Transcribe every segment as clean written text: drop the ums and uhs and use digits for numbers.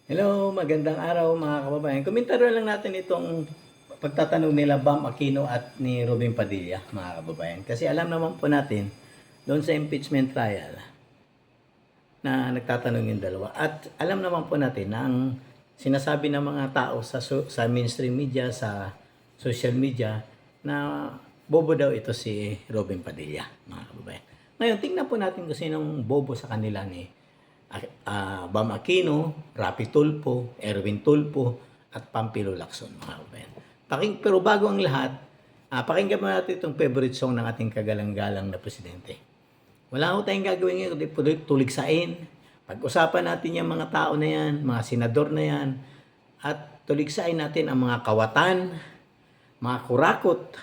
Hello, magandang araw mga kababayan. Komentaryo lang natin itong pagtatanong nila Bam Aquino at ni Robin Padilla, mga kababayan. Kasi alam naman po natin, doon sa impeachment trial, na nagtatanong yung dalawa. At alam naman po natin na ang sinasabi ng mga tao sa mainstream media, sa social media, na bobo daw ito si Robin Padilla, mga kababayan. Ngayon, tingnan po natin kung sinong bobo sa kanila ni Bam Aquino, Rapi Tulfo, Erwin Tulfo, at Pampilo Lacson, mga kababayan. Pero bago ang lahat, pakinggan mo natin itong favorite song ng ating kagalang-galang na presidente. Wala ko tayong gagawin ngayon kundi tuligsain. Pag-usapan natin yung mga tao na yan, mga senador na yan, at tuligsain natin ang mga kawatan, mga kurakot,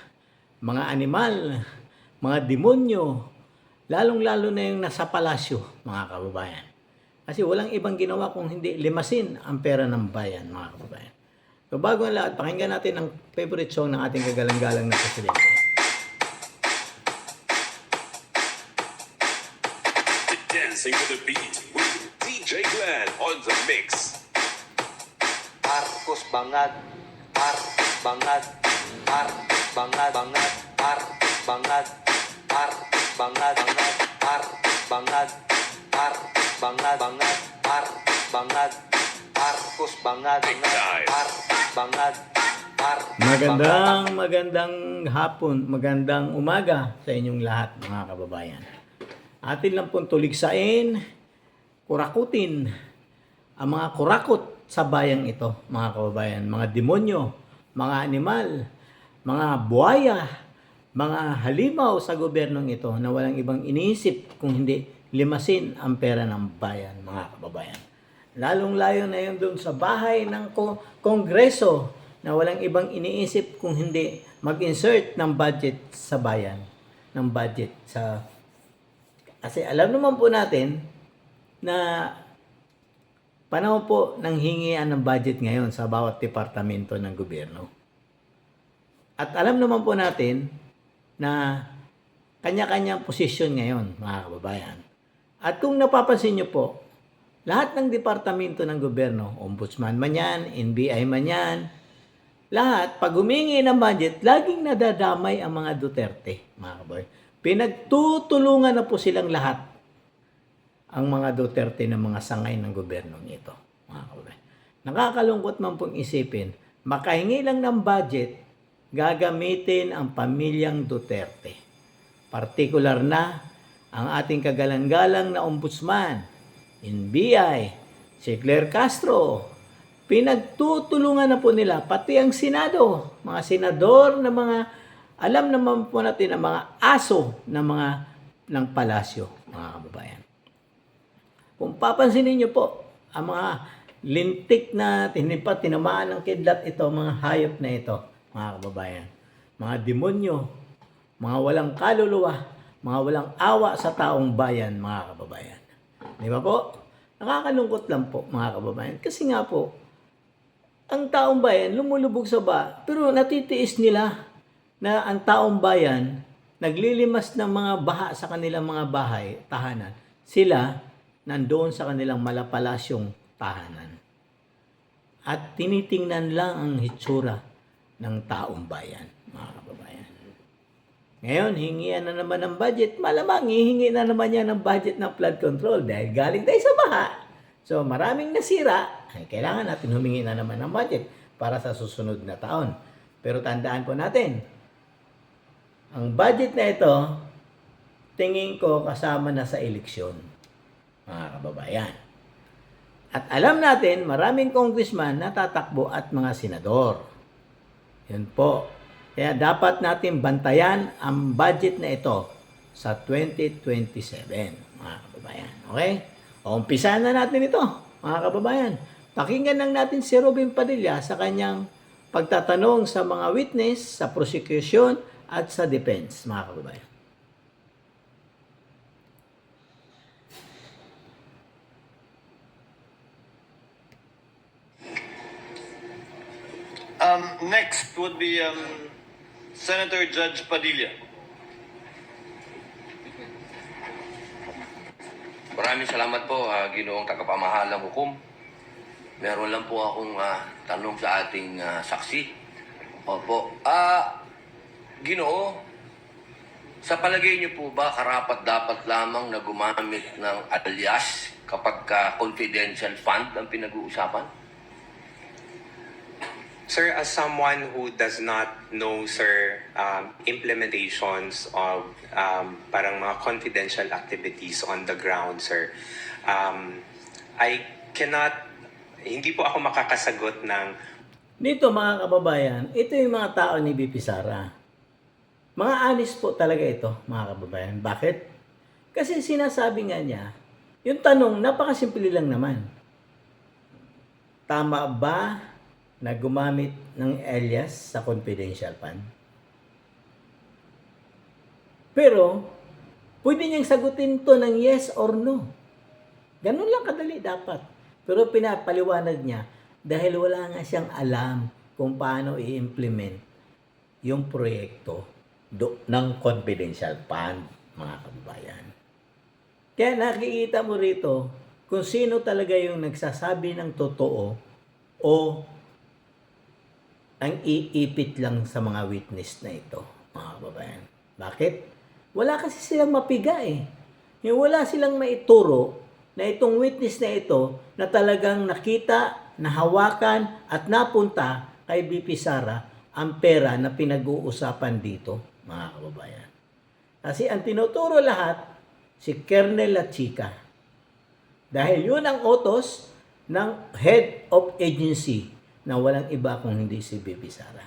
mga animal, mga demonyo, lalong-lalo na yung nasa palasyo, mga kababayan. Kasi walang ibang ginawa kung hindi limasin ang pera ng bayan, mga kababayan. So bago ang lahat, pakinggan natin ang favorite song ng ating kagalang-galang na presidente. Dancing to the beat with DJ Glenn on the mix. Marcos Bangag, Marcos Bangag, Marcos Bangag, Bangag, Marcos Bangag, Marcos Bangag, Marcos Bangag, Marcos Bangag, Bangag, Marcos Bangag, Marcos Bangag, Marcos Bangag, Magandang hapon, magandang umaga sa inyong lahat, mga kababayan. Atin lang pong tuligsain, kurakutin ang mga kurakot sa bayang ito, mga kababayan. Mga demonyo, mga animal, mga buhaya, mga halimaw sa gobyernong ito na walang ibang iniisip kung hindi limasin ang pera ng bayan, mga kababayan. Lalong-layo na yun doon sa bahay ng Kongreso na walang ibang iniisip kung hindi mag-insert ng budget sa bayan, ng budget sa... Kasi alam naman po natin na panahon po ng hingian ng budget ngayon sa bawat departamento ng gobyerno. At alam naman po natin na kanya-kanyang posisyon ngayon, mga kababayan. At kung napapansin nyo po, lahat ng departamento ng gobyerno, ombudsman man yan, NBI man yan, lahat, pag humingi ng budget, laging nadadamay ang mga Duterte, mga kababayan. Pinagtutulungan na po silang lahat ang mga Duterte ng mga sangay ng gobyerno nito, mga kababayan. Nakakalungkot man pong isipin, makahingi lang ng budget, gagamitin ang pamilyang Duterte. Partikular na ang ating kagalang-galang na ombudsman, NBI, si Claire Castro. Pinagtutulungan na po nila, pati ang Senado, mga senador na mga, alam naman po natin ang mga aso ng palasyo, mga kababayan. Kung papansinin niyo po, ang mga lintik na tinamaan ng kidlat ito, mga hayop na ito, mga kababayan. Mga demonyo, mga walang kaluluwa, mga walang awa sa taong bayan, mga kababayan. Di ba po? Nakakalungkot lang po, mga kababayan. Kasi nga po, ang taong bayan lumulubog sa pero natitiis nila na ang taong bayan naglilimas ng mga baha sa kanilang mga bahay, tahanan. Sila nandoon sa kanilang malapalasyong tahanan. At tinitingnan lang ang hitsura ng taong bayan, mga kababayan. Ngayon, hingian na naman ng budget. Malamang, hihingi na naman yan ng budget ng flood control dahil galing tayo sa baha. So, maraming nasira. Ay, kailangan natin humingi na naman ng budget para sa susunod na taon. Pero tandaan po natin, ang budget na ito, tingin ko kasama na sa eleksyon, mga kababayan. At alam natin, maraming congressman na tatakbo at mga senador. Yun po. Kaya dapat natin bantayan ang budget na ito sa 2027, mga kababayan. Okay? O, umpisahan na natin ito, mga kababayan. Pakinggan lang natin si Robin Padilla sa kanyang pagtatanong sa mga witness, sa prosecution, at sa defense, mga kababayan. Next would be Senator Judge Padilla. Maraming salamat po, Ginoong Tagapamahalang Hukom. Meron lang po akong tanong sa ating saksi. Opo. Ginoo, sa palagay niyo po ba karapat-dapat lamang na gumamit ng alias kapag confidential fund ang pinag-uusapan? Sir, as someone who does not know, sir, implementations of parang mga confidential activities on the ground, sir, I cannot, hindi po ako makakasagot ng Dito mga kababayan, ito yung mga tao ni BP Sara. Mga honest po talaga ito, mga kababayan. Bakit? Kasi sinasabi nga niya, yung tanong, napakasimple lang naman. Tama ba na gumamit ng alias sa confidential fund? Pero, pwede niyang sagutin to ng yes or no. Ganun lang kadali dapat. Pero pinapaliwanag niya, dahil wala nga siyang alam kung paano i-implement yung proyekto ng confidential fund, mga kababayan. Kaya nakikita mo rito kung sino talaga yung nagsasabi ng totoo o ang iipit lang sa mga witness na ito, mga kababayan. Bakit? Wala kasi silang mapiga eh. Yung wala silang maituro na itong witness na ito na talagang nakita, nahawakan at napunta kay BP Sara ang pera na pinag-uusapan dito, mga kababayan. Kasi ang tinuturo lahat, si Kernel Lachica. Dahil yun ang utos ng head of agency na walang iba kung hindi si BP Sara.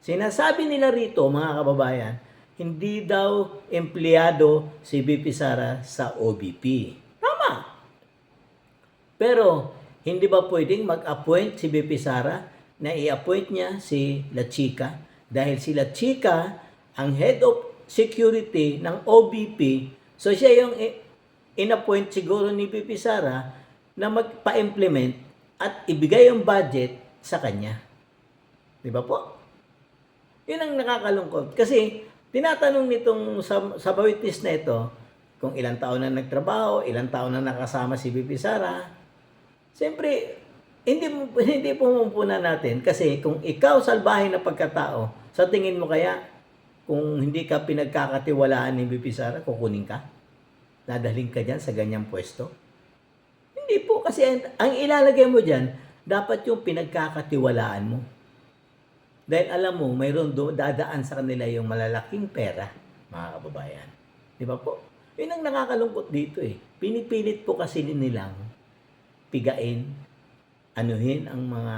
Sinasabi nila rito, mga kababayan, hindi daw empleyado si BP Sara sa OBP. Tama. Pero, hindi ba pwedeng mag-appoint si BP Sara na i-appoint niya si Lachica? Dahil si Lachica, ang head of security ng OBP, so siya yung in-appoint siguro ni BP Sara na magpa-implement at ibigay yung budget sa kanya. Di ba po? Yun ang nakakalungkot. Kasi, tinatanong nitong sa witness na ito, kung ilang taon na nagtrabaho, ilang taon na nakasama si BP Sara. Siyempre, hindi pumupuna natin kasi kung ikaw salbahe na pagkatao, sa tingin mo kaya, kung hindi ka pinagkakatiwalaan ni BP Sara, kukunin ka? Dadalhin ka dyan sa ganyang pwesto? Hindi po, kasi ang ilalagay mo dyan, dapat yung pinagkakatiwalaan mo. Dahil alam mo, mayroon dadaan sa kanila yung malalaking pera, mga kababayan. Di ba po? Yun ang nakakalungkot dito eh. Pinipilit po kasi nilang pigain, anuhin ang mga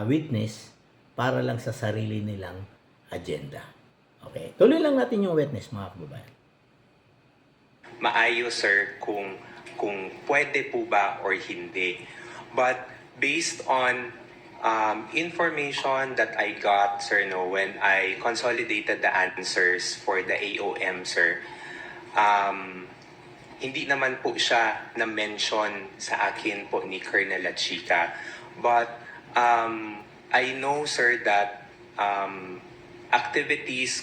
witness para lang sa sarili nilang agenda. Okay. Tuloy lang natin yung witness, mga kababayan. maayos, sir, kung pwede po ba or hindi. But based on information that I got, sir, no, when I consolidated the answers for the AOM, sir, hindi naman po siya na-mention sa akin po ni Colonel Lachica. But I know, sir, that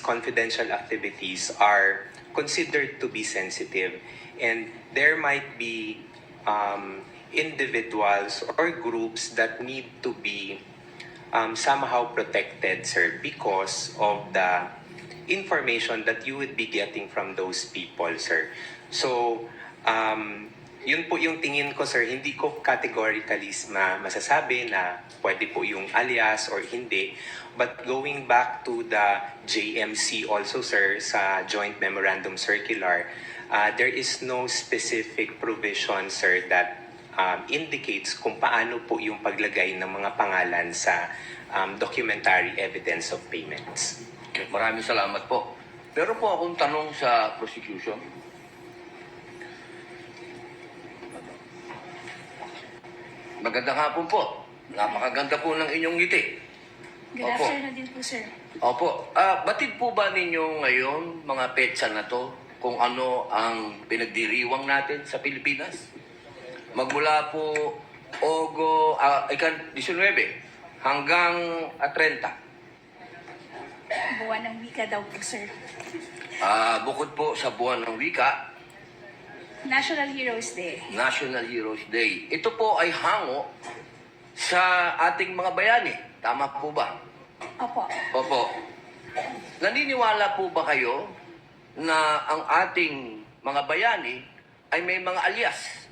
confidential activities are considered to be sensitive. And there might be individuals or groups that need to be somehow protected, sir, because of the information that you would be getting from those people, sir. So, yun po yung tingin ko, sir. Hindi ko categorically masasabi na pwede po yung alias or hindi. But going back to the JMC also, sir, sa Joint Memorandum Circular, there is no specific provision, sir, that indicates kung paano po yung paglagay ng mga pangalan sa documentary evidence of payments. Okay, maraming salamat po. Meron po akong tanong sa prosecution. Magandang hapon po. Napakaganda po ng inyong ngiti. Good Opo. afternoon din po, sir. Opo. Batid po ba ninyo ngayon, mga petsa na to, kung ano ang pinagdiriwang natin sa Pilipinas? Magmula po ikan 19 hanggang 30. Buwan ng wika daw po, sir. Bukod po sa buwan ng wika, National Heroes Day. National Heroes Day. Ito po ay hango sa ating mga bayani. Tama po ba? Opo. Opo. Naniniwala po ba kayo na ang ating mga bayani ay may mga alias?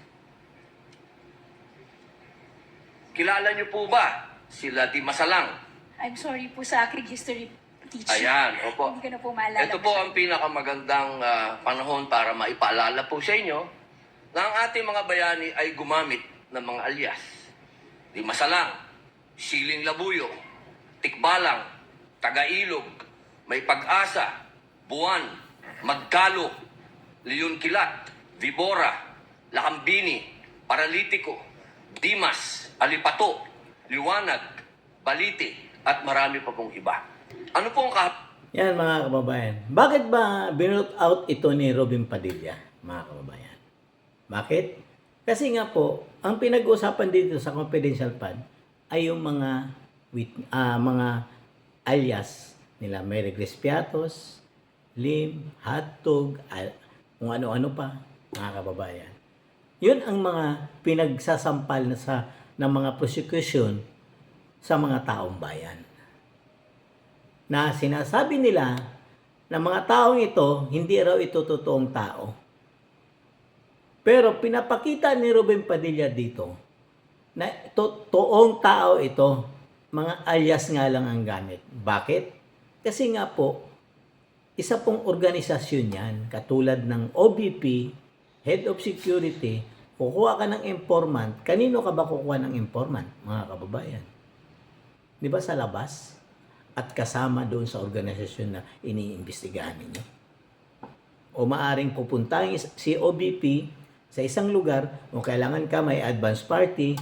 Kilala niyo po ba sila Di Masalang? I'm sorry po sa aking history teacher. Ayan, opo. Hindi ko na po maalala. Ito po ang pinakamagandang panahon para maipaalala po sa inyo na ang ating mga bayani ay gumamit ng mga alias. Di Masalang, Siling Labuyo, Tikbalang, Tagailog, May Pag-asa, Buwan, Magkalo, Leon Kilat, Vibora, Lakambini, Paralitiko, Dimas, Alipato, Liwanag, Balite, at marami pa pong iba. Ano pong Yan mga kababayan. Bakit ba binut out ito ni Robin Padilla, mga kababayan? Bakit? Kasi nga po, ang pinag-uusapan dito sa confidential fund ay yung mga alias nila Mary Grace Piatos, Lim, Hotdog, kung ano-ano pa, mga kababayan. Yun ang mga pinagsasampal ng mga prosecution sa mga taong bayan. Na sinasabi nila na mga taong ito, hindi raw ito totoong tao. Pero pinapakita ni Robin Padilla dito na totoong tao ito, mga alias nga lang ang gamit. Bakit? Kasi nga po, isa pong organisasyon yan, katulad ng OBP, Head of Security, kukuha ka ng informant. Kanino ka ba kukuha ng informant, mga kababayan? Di ba sa labas? At kasama doon sa organisasyon na iniimbestigahan ninyo. O maaring pupuntahin si OBP sa isang lugar, o kailangan ka may advance party,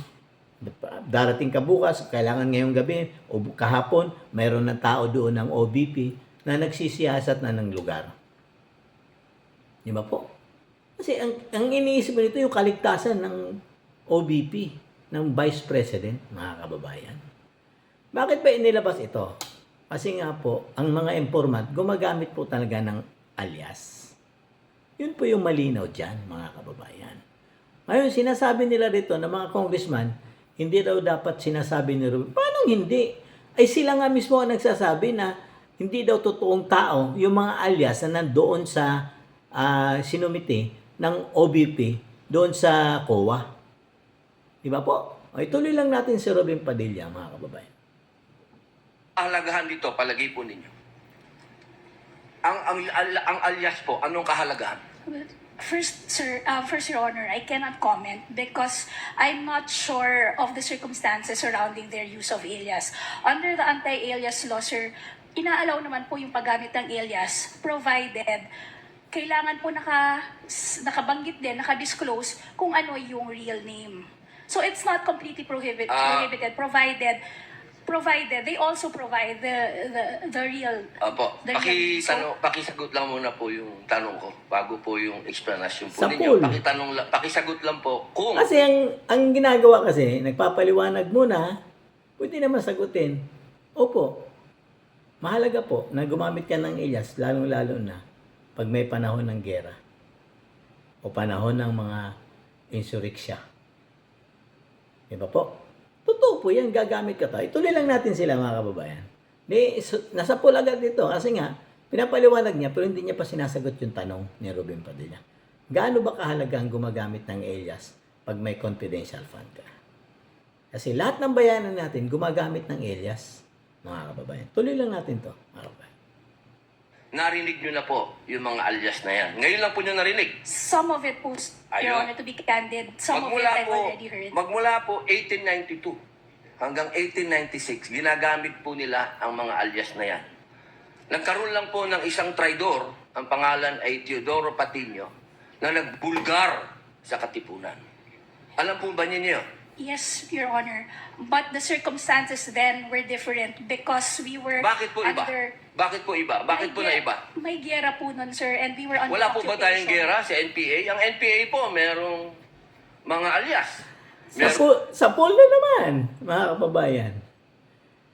darating ka bukas, kailangan ngayong gabi, o kahapon, mayroon ng tao doon ng OBP na nagsisiyasat na ng lugar. Di ba po? Kasi ang iniisip nito yung kaligtasan ng OBP, ng Vice President, mga kababayan. Bakit ba inilabas ito? Kasi nga po, ang mga informant, gumagamit po talaga ng alias. Yun po yung malinaw dyan, mga kababayan. Ngayon, sinasabi nila dito na mga congressman, hindi daw dapat sinasabi ni Robin. Paano hindi? Ay sila nga mismo ang nagsasabi na hindi daw totoong tao yung mga alias na nandoon sa sinumite ng OBP doon sa COA. Di ba po? O, ituloy lang natin si Robin Padilla, mga kababayan. kahalagahan dito, palagay po ninyo? Ang alias po, anong kahalagahan? First, sir, first, Your Honor, I cannot comment because I'm not sure of the circumstances surrounding their use of alias. Under the anti-alias law, sir, inaalaw naman po yung paggamit ng alias provided kailangan po nakabanggit din, nakadisclose kung ano yung real name. So it's not completely prohibited provided they also provide the real. Opo, the real name. So, pakisagot lang muna po yung tanong ko bago po yung explanation po Sa ninyo. pool. Pakisagot lang po kung Kasi ang ginagawa kasi, nagpapaliwanag muna, pwede naman sagutin. Opo, mahalaga po na gumamit ka ng alias, lalong-lalo na pag may panahon ng gera o panahon ng mga insurreksya. Diba po? Totoo po yan, gagamit ka tayo. Ituloy lang natin sila, mga kababayan. Nasa pool agad dito kasi nga, pinapaliwanag niya pero hindi niya pa sinasagot yung tanong ni Robin Padilla. Gaano ba kahalaga ang gumagamit ng alias pag may confidential fund ka? Kasi lahat ng bayanan natin gumagamit ng alias, mga kababayan. Tuloy lang natin to, mga kababayan. narinig nyo na po yung mga alias na yan. Ngayon lang po nyo narinig. some of it po, Your Ayun. Honor, to be candid, some of it I've already heard. Magmula po 1892 hanggang 1896, ginagamit po nila ang mga alias na yan. Nagkaroon lang po ng isang traidor, ang pangalan ay Teodoro Patino, na nagbulgar sa Katipunan. Alam po ba niyo? Yes, Your Honor. But the circumstances then were different because we were Bakit po iba? under... Bakit po iba? Bakit po na iba? May gera po nun, sir, and we were under Wala po ba tayong occupation. gera sa NPA? Ang NPA po, merong mga alias. Sa pool na naman, mga kababayan.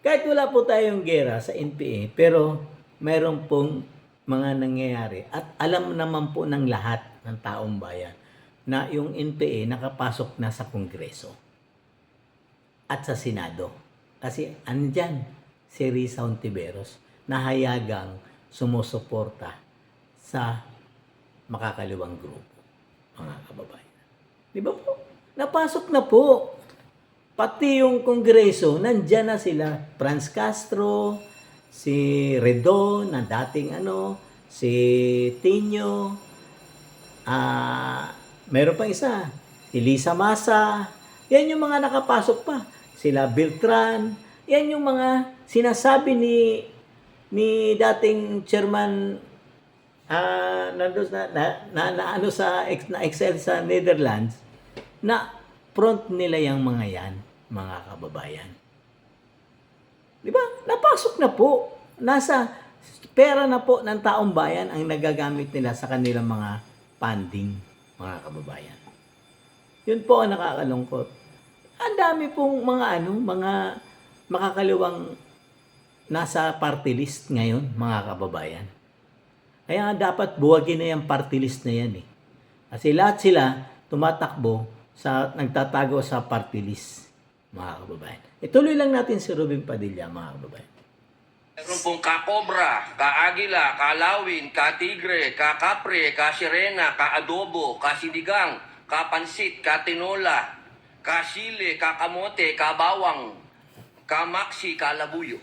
Kahit wala po tayong gera sa NPA, pero mayroon pong mga nangyayari. At alam naman po ng lahat ng taong bayan na yung NPA nakapasok na sa Kongreso. At at sa Senado. Kasi andyan si Risa Hontiveros na hayagang sumusuporta sa makakaliwang grupo, mga kababayan. Di ba po? Napasok na po. Pati yung Kongreso, nandyan na sila. Franz Castro, si Redon, na dating si Tino, meron pang isa, si Lisa Masa. Yan yung mga nakapasok pa. Sila Beltran. Yan yung mga sinasabi ni dating chairman nandun na excel sa Netherlands, na front nila yung mga yan, mga kababayan. Di ba? Napasok na po. Nasa pera na po ng taong bayan ang nagagamit nila sa kanilang mga funding, mga kababayan. Yun po ang nakakalungkot. Ang dami pong mga makakaliwang nasa party list ngayon, mga kababayan. Kaya dapat buwagin na yung party list na yan eh. Kasi lahat sila tumatakbo nagtatago sa party list, mga kababayan. Ituloy lang natin si Robin Padilla, mga kababayan. Meron pong ka-cobra, ka-agila, ka-lawin, ka-tigre, ka-kapre, ka-sirena, ka-adobo, ka-sinigang, ka-pansit, ka-tinola, ka-sile, ka-kamote, ka-bawang, ka-maksi, ka-labuyo.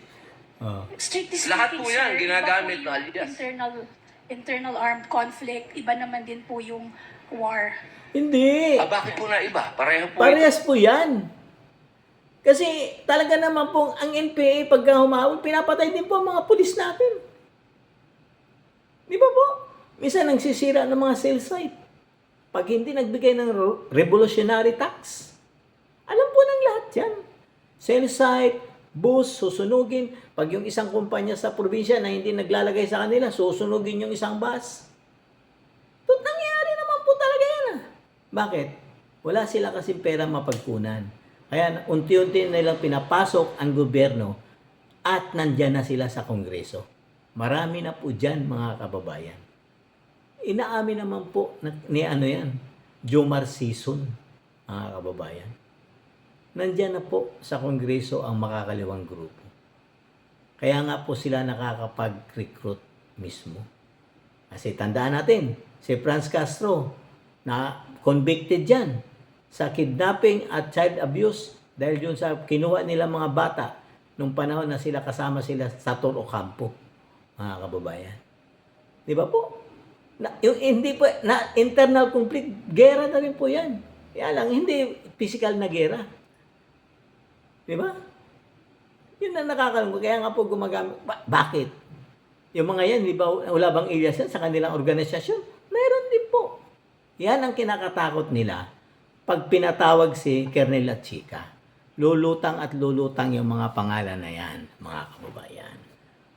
Strictly speaking, Lahat po yan, sir, ginagamit iba po na yung alias. internal armed conflict, iba naman din po yung war. Hindi. Bakit po na iba? Pareho po ito. Parehas po yan. Kasi talaga naman po, ang NPA pagka humawag, pinapatay din po ang mga pulis natin. Di ba po? Minsan nagsisira ng mga cell site. Pag hindi nagbigay ng revolutionary tax. Alam po ng lahat yan. Cell site, bus, susunugin. Pag yung isang kumpanya sa probinsya na hindi naglalagay sa kanila, susunugin yung isang bus. Nangyari naman po talaga yan ah. Bakit? Wala sila kasing pera mapagkunan. Kaya unti-unti nilang pinapasok ang gobyerno at nandyan na sila sa Kongreso. Marami na po dyan, mga kababayan. Inaamin naman po ni Jomar Sison, mga kababayan. Nandyan na po sa Kongreso ang makakaliwang grupo. Kaya nga po sila nakakapag-recruit mismo. Kasi tandaan natin, si Franz Castro, na convicted dyan sa kidnapping at child abuse dahil yun sa kinuha nila mga bata nung panahon na kasama sila sa Toro Campo, mga kababayan. Di ba po? Yung hindi po, internal conflict, gera na rin po yan. Kaya lang, hindi physical na gera. Di ba? Yun ang nakakalungkot. Kaya nga po gumagamit. Bakit? Yung mga yan, di ba, wala bang alias yan sa kanilang organisasyon? Meron din po. Yan ang kinakatakot nila pag pinatawag si Kernel at Chica. Lulutang at lulutang yung mga pangalan na yan, mga kababayan.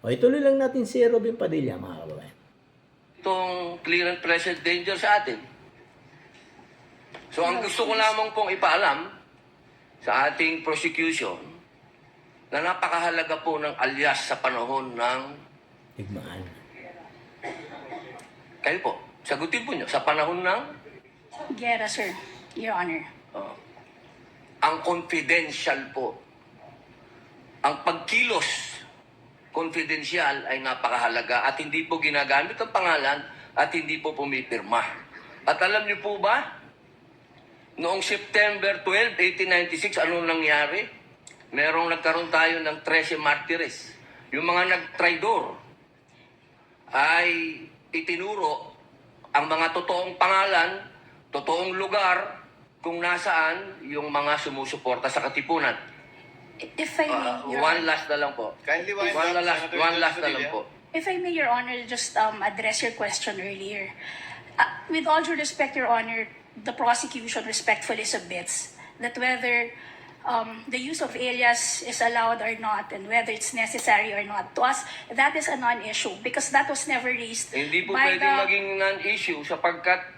O ituloy lang natin si Robin Padilla, mga kababayan. Itong clear and present danger sa atin. So ang gusto ko lamang pong ipaalam sa ating prosecution na napakahalaga po ng alias sa panahon ng Digmaan. kayo po. Sagutin po nyo, sa panahon ng Gera, sir. Your Honor. ang confidential po. Ang pagkilos confidential ay napakahalaga at hindi po ginagamit ang pangalan at hindi po pumipirma. At alam niyo po ba, noong September 12, 1896, anong nangyari? Nagkaroon tayo ng 13 martires. Yung mga nagtraidor ay itinuro ang mga totoong pangalan, totoong lugar, kung nasaan yung mga sumusuporta sa Katipunan. If I may, Your One Honor. last na lang po. Kindly wind up, Senator One last na Padilla. lang po. If I may, Your Honor, just address your question earlier. With all due respect, Your Honor, the prosecution respectfully submits that whether the use of alias is allowed or not and whether it's necessary or not, to us, that is a non-issue because that was never raised Hindi po by pwedeng the... maging non-issue sapagkat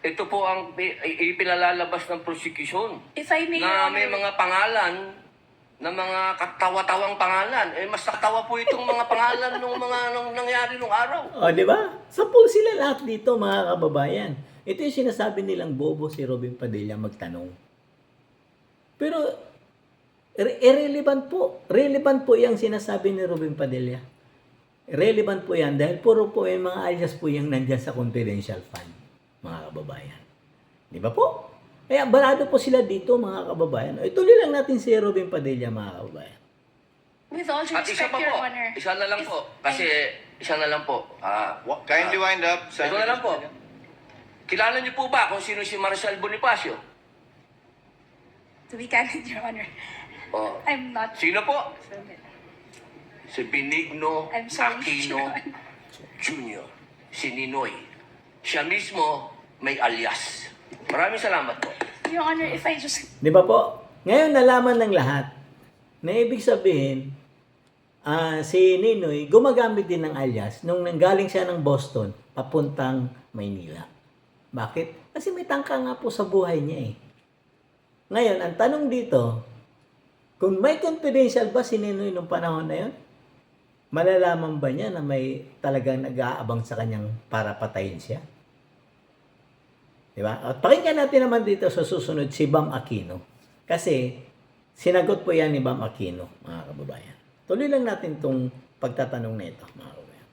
ito po ang ipinalalabas ng prosecution. If I may, Your Na Honor, may mga pangalan, na mga katawa-tawang pangalan. Mas katawa po itong mga pangalan nung nangyari nung araw. O, di ba? Sapul sila lahat dito, mga kababayan. Ito yung sinasabi nilang bobo si Robin Padilla magtanong. Pero, Irrelevant po. Relevant po yung sinasabi ni Ruben Padilla. Relevant po yan dahil puro po yung mga alias po yung nandyan sa confidential fund, mga kababayan. Di ba po? Kaya barado po sila dito, mga kababayan. Ituloy lang natin si Ruben Padilla, mga kababayan. With all due At isa respect, pa Your po, Honor. isa na lang if po. Kasi isa na lang po. Kindly wind up, Ito na lang po. Kilala niyo po ba kung sino si Marcel Bonifacio? To be candid, Your Honor, Oh. I'm not Sino po? familiar. Si Benigno I'm sorry, Aquino Your Honor. Jr. Si Ninoy. Siya mismo may alias. Maraming salamat po. Your Honor, if I just Di ba po? Ngayon nalaman ng lahat na ibig sabihin, si Ninoy gumagamit din ng alias nung nanggaling siya ng Boston papuntang Maynila. Bakit? Kasi may tangka nga po sa buhay niya eh. Ngayon, ang tanong dito, kung may confidential ba si Ninoy nung panahon na yun, malalaman ba niya na may talagang nag-aabang sa kanyang para patayin siya? Diba? At pakinggan natin naman dito sa susunod si Bam Aquino. Kasi sinagot po yan ni Bam Aquino, mga kababayan. Tuloy lang natin itong pagtatanong na ito, mga kababayan.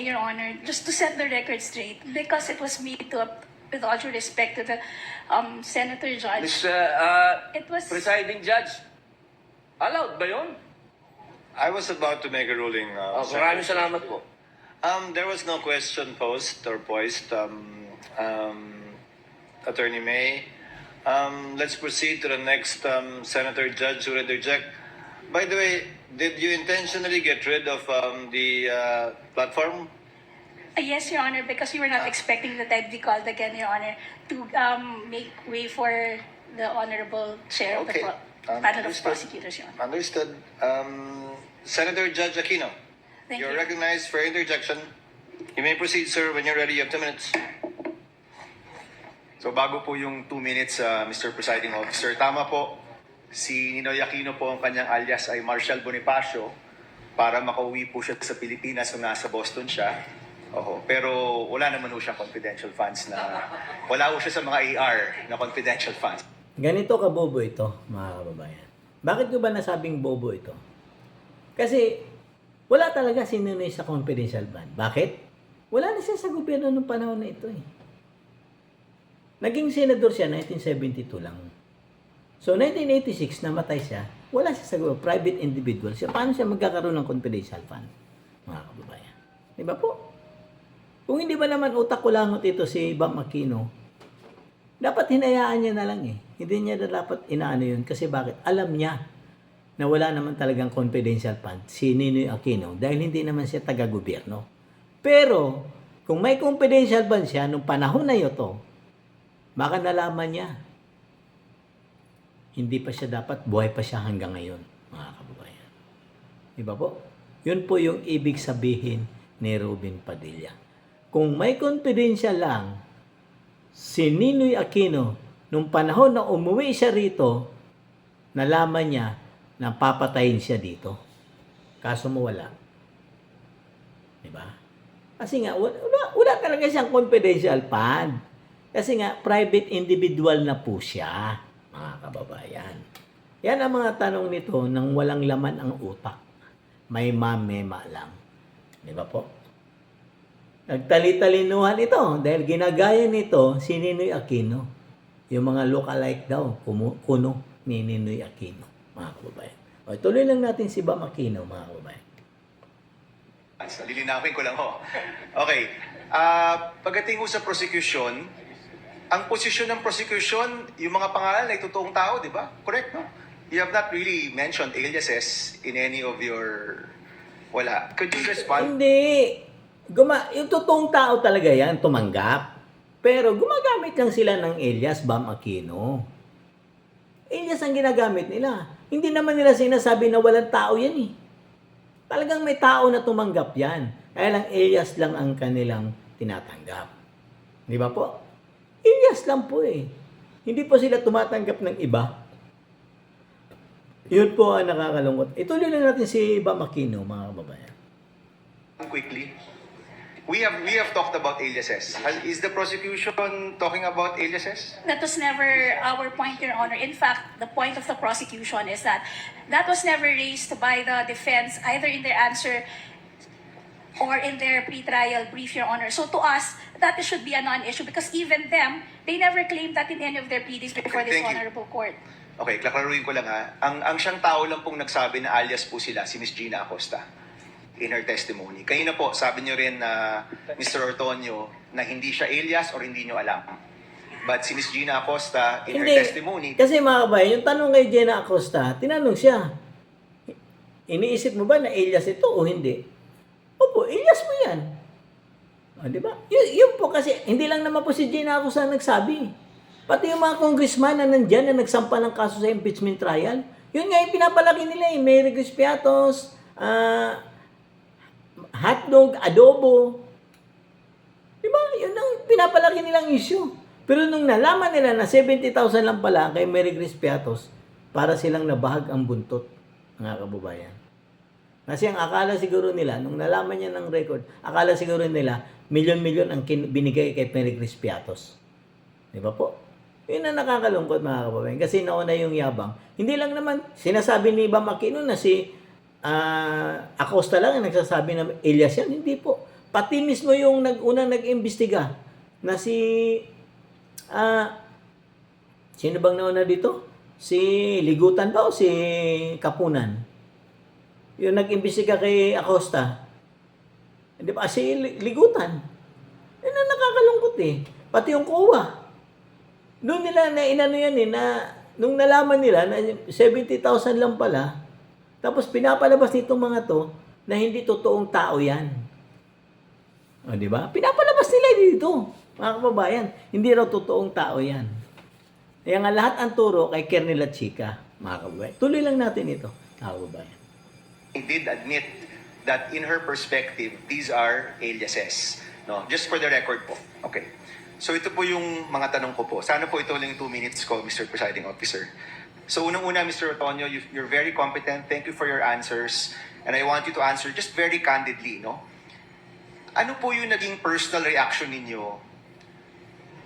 Your Honor, just to set the record straight, because it was made to, with all due respect to the Senator Judge, it was Presiding Judge, allowed ba yun? I was about to make a ruling. Maraming salamat po. There was no question posed or poised, Attorney May. Let's proceed to the next Senator Judge who will interject. By the way, did you intentionally get rid of the platform? yes, Your Honor, because we were not expecting that I'd be called again, Your Honor, to make way for the Honorable Chair of the Okay. Panel of Understood. Prosecutors, Your Honor. Understood. Senator Judge Aquino, Thank you're you. recognized for interjection. You may proceed, sir, when you're ready. You have 2 minutes. So bago po yung 2 minutes, Mr. Presiding Officer, tama po, si Ninoy Aquino po ang kanyang alias ay Marshall Bonifacio para makauwi po siya sa Pilipinas kung nasa Boston siya. Oho, pero wala naman po siyang confidential funds na, wala po siya sa mga AR na confidential funds. Ganito kabobo ito, mga kababayan. Bakit ko ba nasabing bobo ito? Kasi wala talaga si Ninoy sa confidential fund. Bakit? Wala na siya sa gobyerno nung panahon na ito eh. Naging senador siya 1972 lang. So 1986 namatay siya. Wala siya sa gobyerno, private individual siya. Paano siya magkakaroon ng confidential fund? Mga kababayan. Di ba po? Kung hindi ba naman utak ko langot ito si Bam Aquino, dapat hinayaan niya na lang eh. Hindi niya na dapat inaano yun. Kasi bakit? Alam niya na wala naman talagang confidential fund si Ninoy Aquino dahil hindi naman siya taga-gobyerno. Pero, kung may confidential fund siya nung panahon na ito, baka nalaman niya. Hindi pa siya dapat, buhay pa siya hanggang ngayon, mga kababayan. Di ba po? Yun po yung ibig sabihin ni Ruben Padilla. Kung may confidential lang si Ninoy Aquino nung panahon na umuwi siya rito, nalaman niya na papatayin siya dito. Kaso mo wala. Diba? Kasi nga, wala talaga siyang confidential fund. Kasi nga, private individual na po siya, mga kababayan. Yan ang mga tanong nito nang walang laman ang utak. May mamema lang. Diba po? Nagtali-talinuhan ito dahil ginagaya nito si Ninoy Aquino. Yung mga look-alike daw, kuno ni Ninoy Aquino, mga kababayan. O, tuloy lang natin si Bam Aquino, mga kababayan. Lilinawin ko lang ho. Okay. Pagdating ho sa prosecution, ang posisyon ng prosecution, yung mga pangalan ay totoong tao, di ba? Correct, no? You have not really mentioned aliases in any of your... Wala. Could you respond? Hindi. Yung totoong tao talaga yan, tumanggap. Pero gumagamit lang sila ng alias Bam Aquino. Alias ang ginagamit nila. Hindi naman nila sinasabi na walang tao yan eh. Talagang may tao na tumanggap yan. Kaya lang alias lang ang kanilang tinatanggap. Di ba po? Alias lang po eh. Hindi po sila tumatanggap ng iba. Yun po ang nakakalungkot. Ituloy lang natin si Bam Aquino, mga kababayan. Quickly. We have talked about aliases. Is the prosecution talking about aliases? That was never our point, Your Honor. In fact, the point of the prosecution is that that was never raised by the defense, either in their answer or in their pre-trial brief, Your Honor. So to us, that should be a non-issue because even them, they never claimed that in any of their pleadings before this Thank you. honorable court. Okay, klaklaruin ko lang ha. Ang siyang tao lang pong nagsabi na alias po sila, si Miss Gina Acosta, in her testimony. Kanina po, sabi niyo rin na Mr. Ortonio na hindi siya alias or hindi niyo alam. But si Miss Gina Acosta, in her testimony, Kasi mga kabayan, yung tanong kay Jenna Acosta, tinanong siya, iniisip mo ba na alias ito o hindi? Opo, alias mo yan. O, di ba? Yun po kasi, hindi lang naman po si Jenna Acosta nagsabi. Pati yung mga congressman na nandyan na nagsampa ng kaso sa impeachment trial, yun nga yung pinapalaki nila Mary Grace Piatos, hotdog, adobo. Di ba? Yun ang pinapalaki nilang issue. Pero nung nalaman nila na 70,000 lang pala kay Mary Grace Piatos, para silang nabahag ang buntot, mga kababayan. Kasi ang akala siguro nila, nung nalaman niya ng record, akala siguro nila, milyon-milyon ang binigay kay Mary Grace Piatos. Di ba po? Yun ang nakakalungkot, mga kababayan. Kasi nauna yung yabang. Hindi lang naman, sinasabi ni Bam Aquino na si Acosta lang ang nagsasabi na alias yan. Hindi po. Pati mismo yung unang nag-imbestiga na si sino bang nauna dito? Si Ligutan ba o si Kapunan? Yung nag-imbestiga kay Acosta. Hindi ba? Si Ligutan. Yun ang nakakalungkot eh. Pati yung COA. Doon nila na inano yan na nung nalaman nila na 70,000 lang pala, tapos pinapalabas nitong mga to na hindi totoong tao yan. O, di ba? Pinapalabas nila dito, mga kababayan. Hindi raw totoong tao yan. Kaya nga lahat ang turo kay Kernel at Chica, mga kababayan. Tuloy lang natin ito, mga kababayan. did admit that in her perspective, these are aliases. No? Just for the record po. Okay. So ito po yung mga tanong ko po. Sana po ito lang 2 minutes ko, Mr. Presiding Officer. So unang-una, Mr. Otonio, you're very competent. Thank you for your answers. And I want you to answer just very candidly, no? Ano po yung naging personal reaction ninyo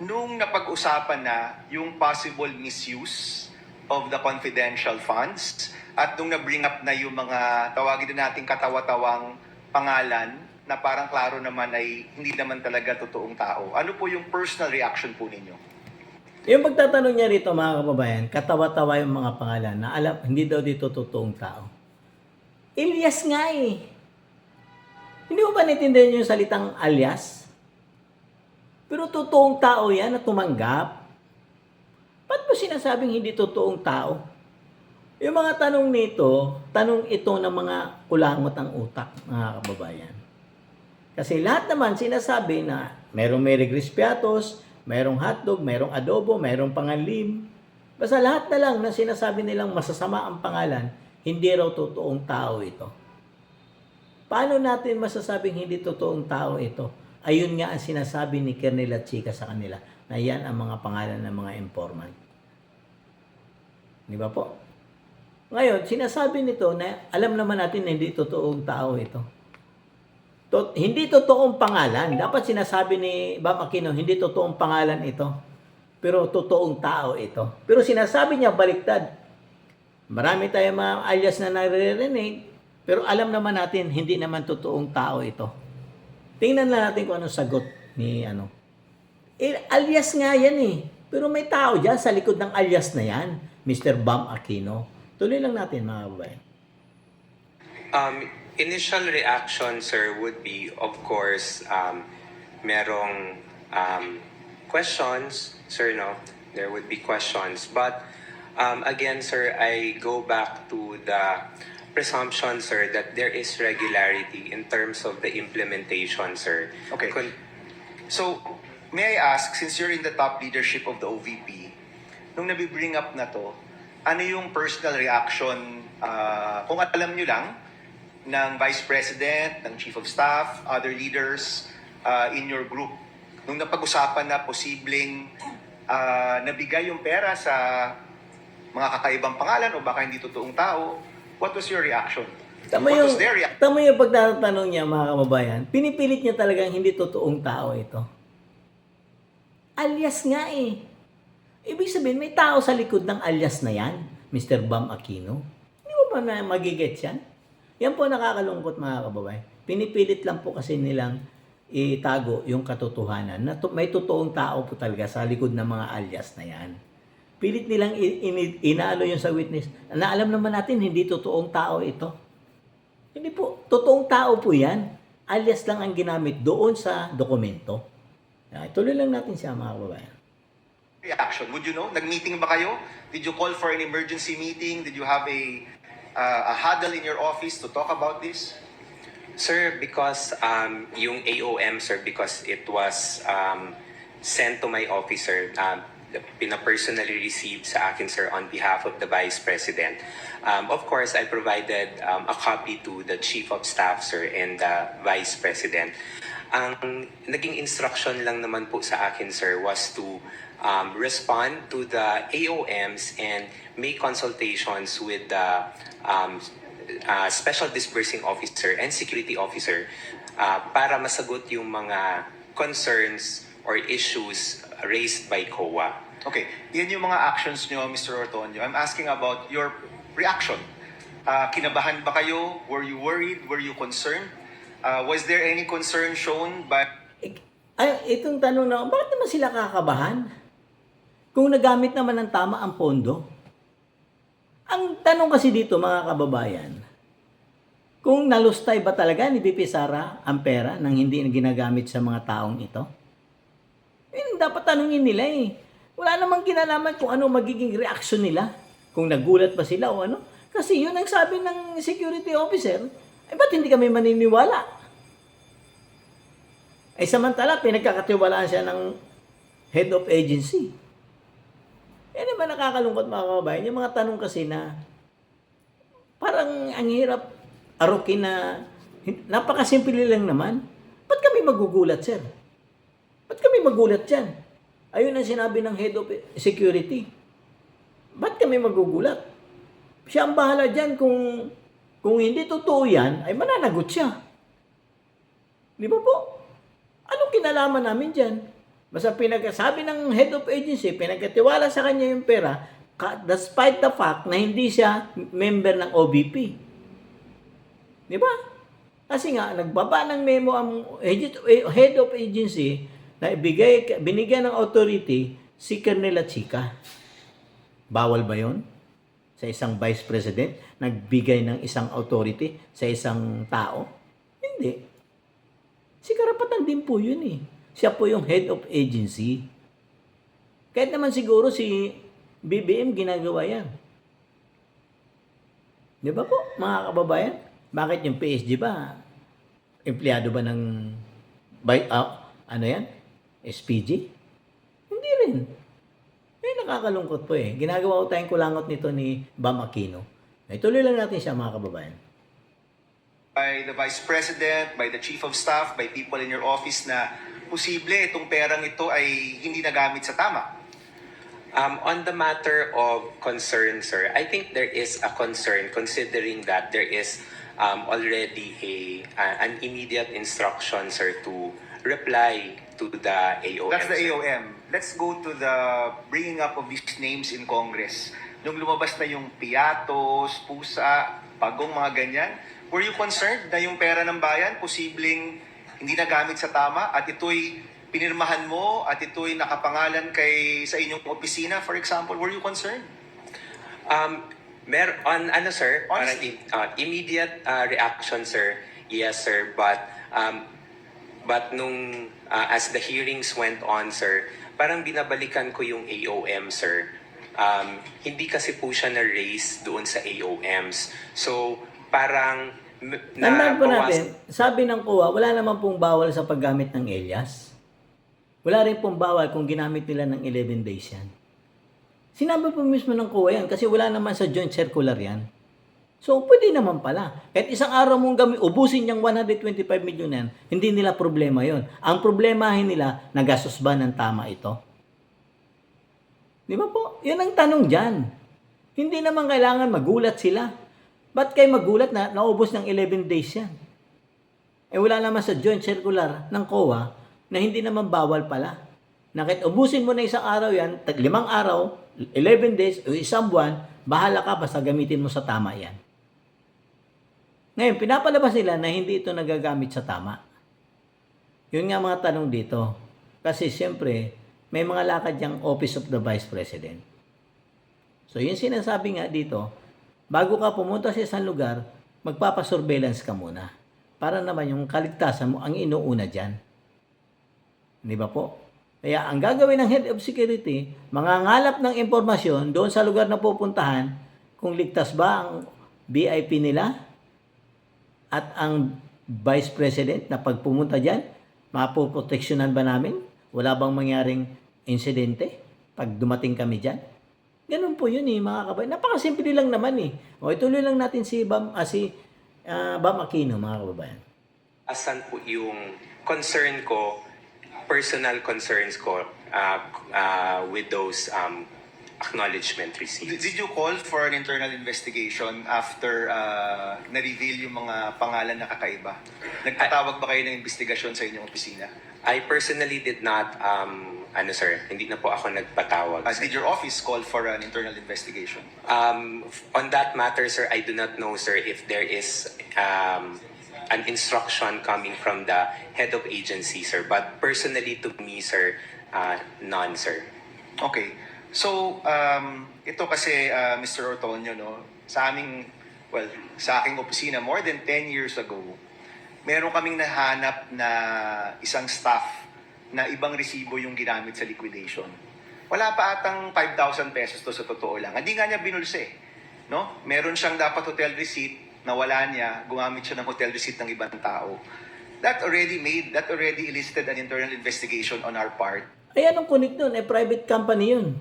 nung napag-usapan na yung possible misuse of the confidential funds at nung na-bring up na yung mga tawagin din nating katawa-tawang pangalan na parang klaro naman ay hindi naman talaga totoong tao. Ano po yung personal reaction po ninyo? Yung pagtatanong niya rito, mga kababayan, katawa-tawa yung mga pangalan na alam, hindi daw dito totoong tao. Alias nga eh. Hindi mo ba naintindihan yung salitang alias? Pero totoong tao yan na tumanggap. Ba't mo sinasabing hindi totoong tao? Yung mga tanong nito, tanong ito ng mga kulangot ang utak, mga kababayan. Kasi lahat naman sinasabi na merong Mary Grace Piatos, merong hotdog, merong adobo, merong panganlim. Basta lahat na lang na sinasabi nilang masasama ang pangalan, hindi raw totoong tao ito. Paano natin masasabing hindi totoong tao ito? Ayun nga ang sinasabi ni Kernel at Chica sa kanila, na yan ang mga pangalan ng mga informant. Di ba po? Ngayon, sinasabi nito na alam naman natin na hindi totoong tao ito. Hindi totoong pangalan. Dapat sinasabi ni Bam Aquino, hindi totoong pangalan ito. Pero totoong tao ito. Pero sinasabi niya baliktad. Marami tayong mga alias na naririnig, pero alam naman natin, hindi naman totoong tao ito. Tingnan na natin kung anong sagot ni ano. Alias nga yan eh. Pero may tao dyan sa likod ng alias na yan, Mr. Bam Aquino. Tuloy lang natin, mga babae. Initial reaction, sir, would be, of course, merong questions, sir, no? There would be questions. But, again, sir, I go back to the presumption, sir, that there is regularity in terms of the implementation, sir. Okay. So, may I ask, since you're in the top leadership of the OVP, nung nabibring up na to, ano yung personal reaction, kung alam nyo lang, ng Vice President, ng Chief of Staff, other leaders in your group, nung napag-usapan na posibleng nabigay yung pera sa mga kakaibang pangalan o baka hindi totoong tao, what was your reaction? Tama What yung, was their reaction? tama yung pagtatanong niya, mga kababayan. Pinipilit niya talagang hindi totoong tao ito. Alias nga eh. Ibig sabihin, may tao sa likod ng alias na yan, Mr. Bam Aquino. Hindi mo ba na magigets yan? Yan po nakakalungkot, mga kababayan. Pinipilit lang po kasi nilang itago yung katotohanan na may totoong tao po talaga sa likod ng mga alias na yan. Pilit nilang inaalo yun sa witness na alam naman natin hindi totoong tao ito. Hindi po, totoong tao po yan. Alias lang ang ginamit doon sa dokumento. Tuloy lang natin siya, mga kababayan. Reaction? Would you know? Nag-meeting ba kayo? Did you call for an emergency meeting? Did you have a huddle in your office to talk about this? Sir, because yung AOM, sir, because it was sent to my officer, pina-personally received sa akin, sir, on behalf of the Vice President. Of course, I provided a copy to the Chief of Staff, sir, and the Vice President. Ang naging instruction lang naman po sa akin, sir, was to respond to the AOMs and make consultations with the Special Disbursing Officer and Security Officer para masagot yung mga concerns or issues raised by COA. Okay, yan yung mga actions nyo, Mr. Ortonio. I'm asking about your reaction. Kinabahan ba kayo? Were you worried? Were you concerned? Was there any concern shown by... Itong tanong na, bakit naman sila kakabahan? Kung nagamit naman ng tama ang pondo? Ang tanong kasi dito, mga kababayan, kung nalustay ba talaga ni BP Sara ang pera nang hindi na ginagamit sa mga taong ito? Dapat tanungin nila eh. Wala namang kinalaman kung ano magiging reaksyon nila. Kung nagulat ba sila o ano. Kasi yun ang sabi ng security officer, ba't hindi kami maniniwala? Samantala, pinagkakatiwalaan siya ng head of agency. Yan naman nakakalungkot, mga kababayan. Yung mga tanong kasi na parang ang hirap arukin na napakasimple lang naman. Ba't kami magugulat, sir? Ba't kami magulat dyan? Ayun ang sinabi ng head of security. Ba't kami magugulat? Siya ang bahala dyan kung hindi totoo yan, ay mananagot siya. Di ba po? Anong kinalaman namin dyan? Basta pinagsabi ng head of agency, pinagkatiwala sa kanya yung pera, despite the fact na hindi siya member ng OBP. Di ba? Kasi nga, nagbaba ng memo ang head of agency na binigyan ng authority si Colonel Chica. Bawal ba yon? Sa isang vice president, nagbigay ng isang authority sa isang tao? Hindi. Si karapatan din po yun eh. Siya po yung head of agency. Kahit naman siguro si BBM ginagawa yan. Di ba po, mga kababayan? Bakit yung PSG ba? Empleyado ba ng ano yan? SPG? Hindi rin. Nakakalungkot po eh. Ginagawa ko tayong kulangot nito ni Bam Aquino. Ituloy lang natin siya, mga kababayan. By the Vice President, by the Chief of Staff, by people in your office na posible itong perang ito ay hindi nagamit sa tama? On the matter of concern, sir, I think there is a concern considering that there is already an immediate instruction, sir, to reply to the AOM. That's the sir. AOM. Let's go to the bringing up of these names in Congress. Nung lumabas na yung Piatos, Pusa, Pagong, mga ganyan, were you concerned na yung pera ng bayan posibleng hindi nagamit sa tama at ito'y pinirmahan mo at ito'y nakapangalan sa inyong opisina, for example? Were you concerned? Sir, Honestly. immediate reaction, sir. Yes, sir, but nung as the hearings went on, sir, parang binabalikan ko yung AOM, sir. Hindi kasi po siya na-raise doon sa AOMs. So, parang Tandaan po natin, sabi ng COA, wala naman pong bawal sa paggamit ng alias. Wala rin pong bawal kung ginamit nila ng 11 days yan. Sinabi po mismo ng COA yan kasi wala naman sa joint circular yan. So, pwede naman pala. Kahit isang araw mong ubusin yung 125 million yan, hindi nila problema yon. Ang problemahin nila, nagastos ba ng tama ito? Di ba po? Yan ang tanong dyan. Hindi naman kailangan magulat sila. Ba't kayo magulat na naubos ng 11 days yan? Eh wala naman sa joint circular ng COA na hindi naman bawal pala. Na kahit ubusin mo na isang araw yan, 5 araw, 11 days, o isang buwan, bahala ka basta gamitin mo sa tama yan. Ngayon, pinapalabas nila na hindi ito nagagamit sa tama. Yun nga mga tanong dito. Kasi siyempre, may mga lakad yung Office of the Vice President. So, yun sinasabi nga dito, bago ka pumunta sa isang lugar, magpapasurveillance ka muna. Para naman yung kaligtasan mo ang inuuna dyan. Di ba po? Kaya ang gagawin ng Head of Security, mangangalap ng impormasyon doon sa lugar na pupuntahan kung ligtas ba ang VIP nila at ang Vice President na pag pumunta dyan, mapoproteksyonan ba namin? Wala bang mangyaring insidente pag dumating kami dyan? Ganun po yun mga kabayan. Napakasimple lang naman O ituloy lang natin si Bam Aquino, mga kababayan. Asan po yung concern ko, personal concerns ko with those acknowledgement receipts. Did you call for an internal investigation after na-reveal yung mga pangalan na kakaiba? Nagtatawag ba kayo ng investigasyon sa inyong opisina? I personally did not, sir, hindi na po ako nagpatawag. Did your office call for an internal investigation? On that matter, sir, I do not know, sir, if there is an instruction coming from the head of agency, sir. But personally to me, sir, none, sir. Okay. So, ito kasi, Mr. Ortonio, no, sa aking opisina, more than 10 years ago, meron kaming nahanap na isang staff na ibang resibo yung ginamit sa liquidation. Wala pa atang 5,000 pesos to sa totoo lang. Hindi nga niya binulsa no? Meron siyang dapat hotel receipt, nawala niya, gumamit siya ng hotel receipt ng ibang tao. That already elicited an internal investigation on our part. Ay, anong connect doon? Private company yun.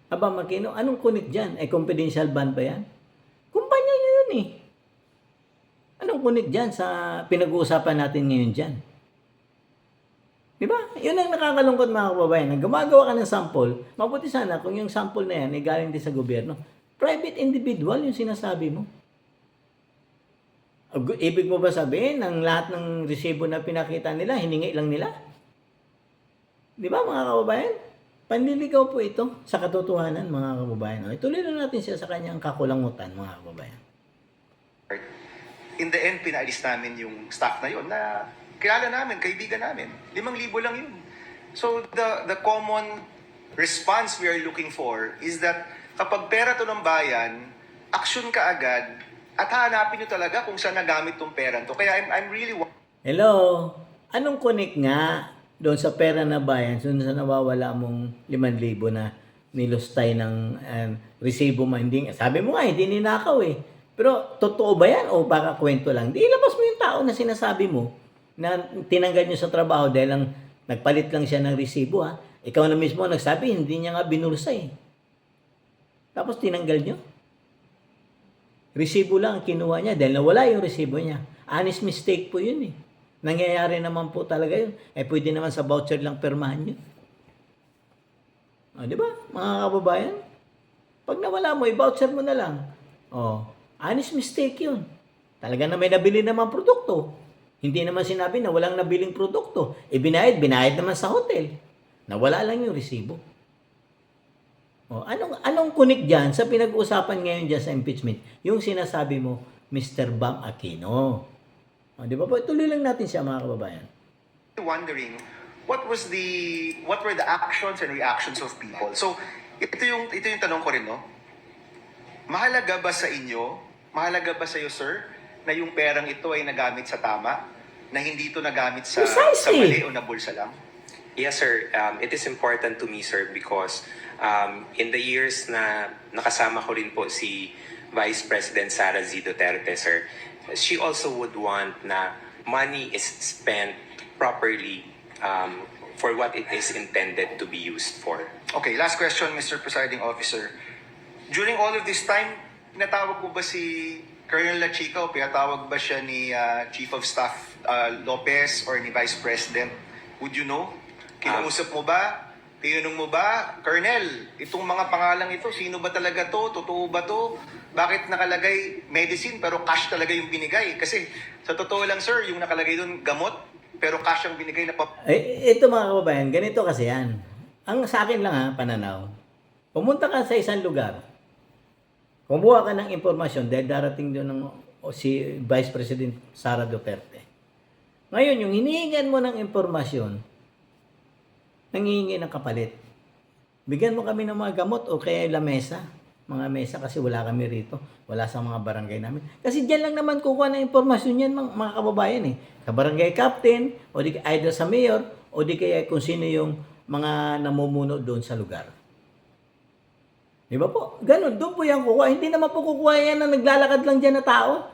Aba, Makino, anong connect dyan? Confidential ban pa yan? Kumpanya nyo yun Anong connect dyan sa pinag-uusapan natin ngayon dyan? Di ba? Yun ang nakakalungkot mga kababayan. Nang gumagawa ka ng sample, mabuti sana kung yung sample na yan ay galing din sa gobyerno. Private individual yung sinasabi mo. Ibig mo ba sabihin, ang lahat ng resibo na pinakita nila, hiningi lang nila? Di ba mga kababayan? Panliligaw po ito sa katotohanan mga kababayan. Ituloy lang natin siya sa kanyang kakulangutan mga kababayan. In the end, pinaalis namin yung staff na yun na kilala namin, kaibigan namin. 5,000 lang yun. So the common response we are looking for is that kapag pera to ng bayan, action ka agad at hanapin nyo talaga kung saan nagamit tong pera to. Kaya I'm really... Hello? Anong connect nga doon sa pera na bayan, doon sa nawawala mong 5,000 na nilustay ng resibo mo? Hindi, sabi mo nga, hindi ninakaw Pero totoo ba yan o baka kwento lang? Di ilabas mo yung tao na sinasabi mo na tinanggal nyo sa trabaho dahil lang nagpalit lang siya ng resibo Ikaw na mismo nagsabi, hindi niya nga binulsa Tapos tinanggal nyo. Resibo lang ang kinuha niya dahil nawala yung resibo niya. Honest mistake po yun Nangyayari naman po talaga yun. Pwede naman sa voucher lang permahan yun. Di ba, mga kababayan? Pag nawala mo, i-voucher mo na lang. Honest mistake yun. Talaga na may nabili naman produkto. Hindi naman sinabi na walang nabiling produkto. Binayad naman sa hotel. Nawala lang yung resibo. Anong connect dyan sa pinag-uusapan ngayon dyan sa impeachment? Yung sinasabi mo, Mr. Bam Aquino. Di ba po? Tuloy lang natin siya mga kababayan. Wondering, what were the actions and reactions of people? So, ito yung tanong ko rin, no? Mahalaga ba sa inyo, mahalaga ba sa iyo, sir, na yung perang ito ay nagamit sa tama? Na hindi ito nagamit sa mali o nabulsa lang? Yes, sir. It is important to me, sir, because in the years na nakasama ko rin po si Vice President Sara Z. Duterte, sir, she also would want na money is spent properly for what it is intended to be used for. Okay, last question, Mr. Presiding Officer. During all of this time, pinatawag mo ba si Colonel La Chica o pinatawag ba siya ni Chief of Staff Lopez or ni Vice President? Would you know? Kinausap mo ba Tinanong mo ba, Colonel, itong mga pangalang ito, sino ba talaga to? Totoo ba to? Bakit nakalagay medicine pero cash talaga yung binigay? Kasi sa totoo lang sir, yung nakalagay doon gamot pero cash ang binigay na Ito mga kababayan, ganito kasi yan. Ang sa akin lang pananaw. Pumunta ka sa isang lugar, kumuha ka ng impormasyon dahil darating doon si Vice President Sara Duterte. Ngayon, yung hinihingan mo ng impormasyon, nangihingi ng kapalit. Bigyan mo kami ng mga gamot o kaya lamesa. Mga mesa kasi wala kami rito. Wala sa mga barangay namin. Kasi diyan lang naman kukuha ng impormasyon yan mga kababayan eh. Sa barangay captain, o di either sa mayor, o di kaya kung sino yung mga namumuno doon sa lugar. Di ba po? Ganun, doon po yan kukuha. Hindi naman po kukuha yan na naglalakad lang dyan na tao.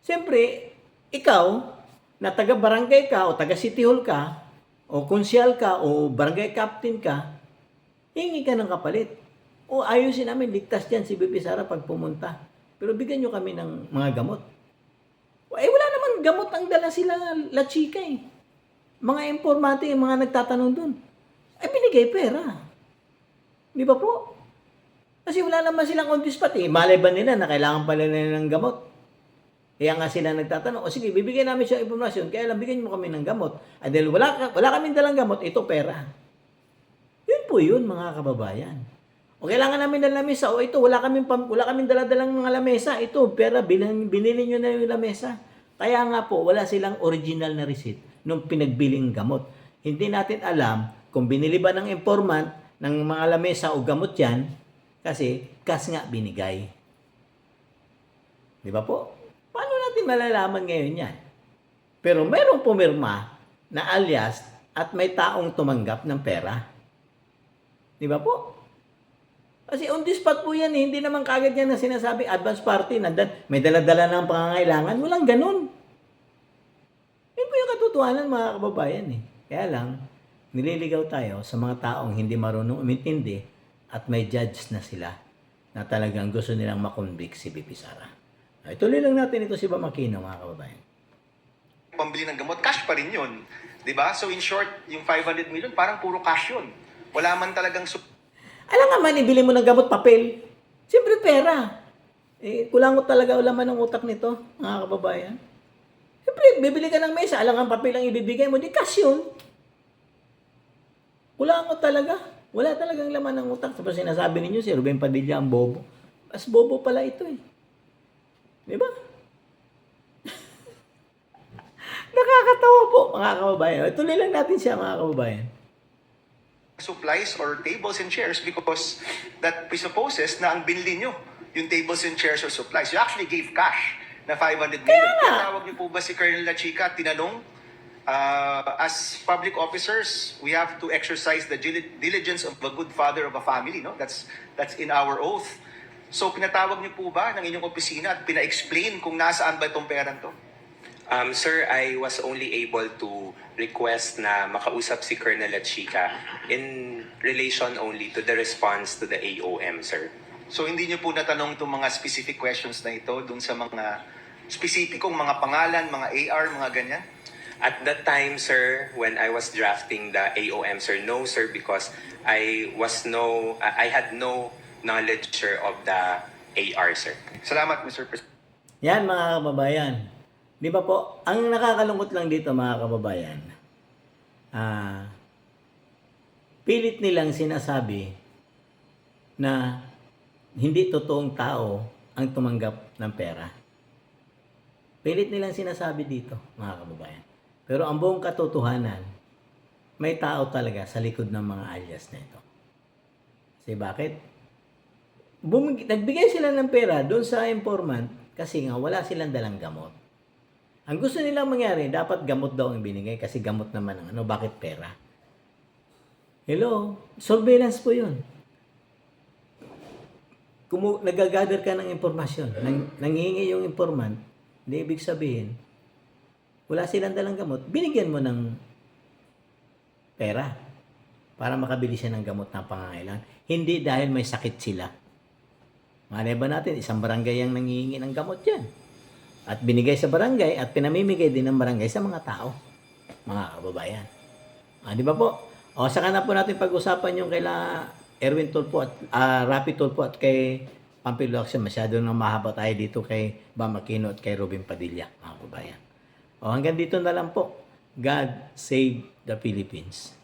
Siyempre, ikaw, na taga-barangay ka o taga-city hall ka, o konsyal ka, o barangay captain ka, hingi ka ng kapalit. O ayusin namin, ligtas dyan si BP Sara pag pumunta. Pero bigyan nyo kami ng mga gamot. Wala naman gamot ang dala sila La Chica eh. Mga informante, mga nagtatanong dun. Binigay pera. Di ba po? Kasi wala naman silang on the spot eh. Malay ba nila na kailangan pala nila ng gamot? Kaya nga sila nagtatanong, o sige, bibigyan namin siya informasyon, kaya lang bigyan mo kami ng gamot. Dahil wala kaming dalang gamot, ito pera. Yun po yun, mga kababayan. O kailangan namin ng lamesa, o ito, wala kaming daladalang mga lamesa, ito, pera, binili nyo na yung lamesa. Kaya nga po, wala silang original na receipt nung pinagbiling gamot. Hindi natin alam kung binili ba ng informant ng mga lamesa o gamot yan, kasi cash nga binigay. Di ba po? Paano natin malalaman ngayon yan? Pero mayroong pumirma na alias at may taong tumanggap ng pera. Di ba po? Kasi on the spot po yan eh. Hindi naman kagad yan na sinasabi advance party. May dala-dala ng pangangailangan. Walang ganun. Yun po yung katotohanan mga kababayan eh. Kaya lang, nililigaw tayo sa mga taong hindi marunong umintindi at may judge na sila na talagang gusto nilang makonvict si BP Sara. Ituloy lang natin ito si Bamakino, mga kababayan. pambili ng gamot, cash pa rin yun. 'Di ba? So in short, yung 500 million, parang puro cash yun. Wala man talagang Alam nga man, ibili mo ng gamot, papel. Siyempre pera. Kulangot talaga laman ng utak nito, mga kababayan. Siyempre, bibili ka ng mesa, alam nga papel ang ibibigay mo, di cash yun. Kulangot talaga. Wala talagang laman ng utak. Tapos sinasabi ninyo, si Ruben Padilla ang bobo. Mas bobo pala ito eh. Di ba? Nakakatawa po, mga kababayan. Tuloy lang natin siya, mga kababayan. supplies or tables and chairs because that presupposes na ang binili nyo yung tables and chairs or supplies. You actually gave cash na 500 million. Tinawag niyo po ba si Colonel La Chica at tinanong, as public officers, we have to exercise the diligence of a good father of a family. No? That's in our oath. So pinatawag niyo po ba ng inyong opisina at pina-explain kung nasaan ba itong perang to? Sir, I was only able to request na makausap si Colonel La Chica in relation only to the response to the AOM, sir. So hindi niyo po natanong itong mga specific questions na ito dun sa mga specificong mga pangalan, mga AR, mga ganyan? At that time, sir, when I was drafting the AOM, sir, no, sir, because I had no knowledge, sir, of the AR, sir. Salamat, Mr. President. Yan, mga kababayan. Di ba po, ang nakakalungkot lang dito, mga kababayan, pilit nilang sinasabi na hindi totoong tao ang tumanggap ng pera. Pilit nilang sinasabi dito, mga kababayan. Pero ang buong katotohanan, may tao talaga sa likod ng mga alias na ito. Kasi bakit? Nagbigay sila ng pera doon sa informant kasi nga wala silang dalang gamot. Ang gusto nilang mangyari, dapat gamot daw ang binigay kasi gamot naman ang ano, bakit pera? Hello, surveillance po yun. Kung nag-gather ka ng impormasyon, nanghihingi yung informant, hindi ibig sabihin, wala silang dalang gamot, binigyan mo ng pera para makabili siya ng gamot na pangangailangan. Hindi dahil may sakit sila. Malay ba natin, isang barangay ang nanghihingi ng gamot yan. At binigay sa barangay at pinamimigay din ng barangay sa mga tao, mga kababayan. Di ba po? O, saka na po natin pag-usapan yung kaila Erwin Tulfo at Rapi Tulfo at kay Pampilo Lacson. Masyado nang mahaba tayo dito kay Bam Aquino at kay Robin Padilla, mga kabayan. O, hanggang dito na lang po. God save the Philippines.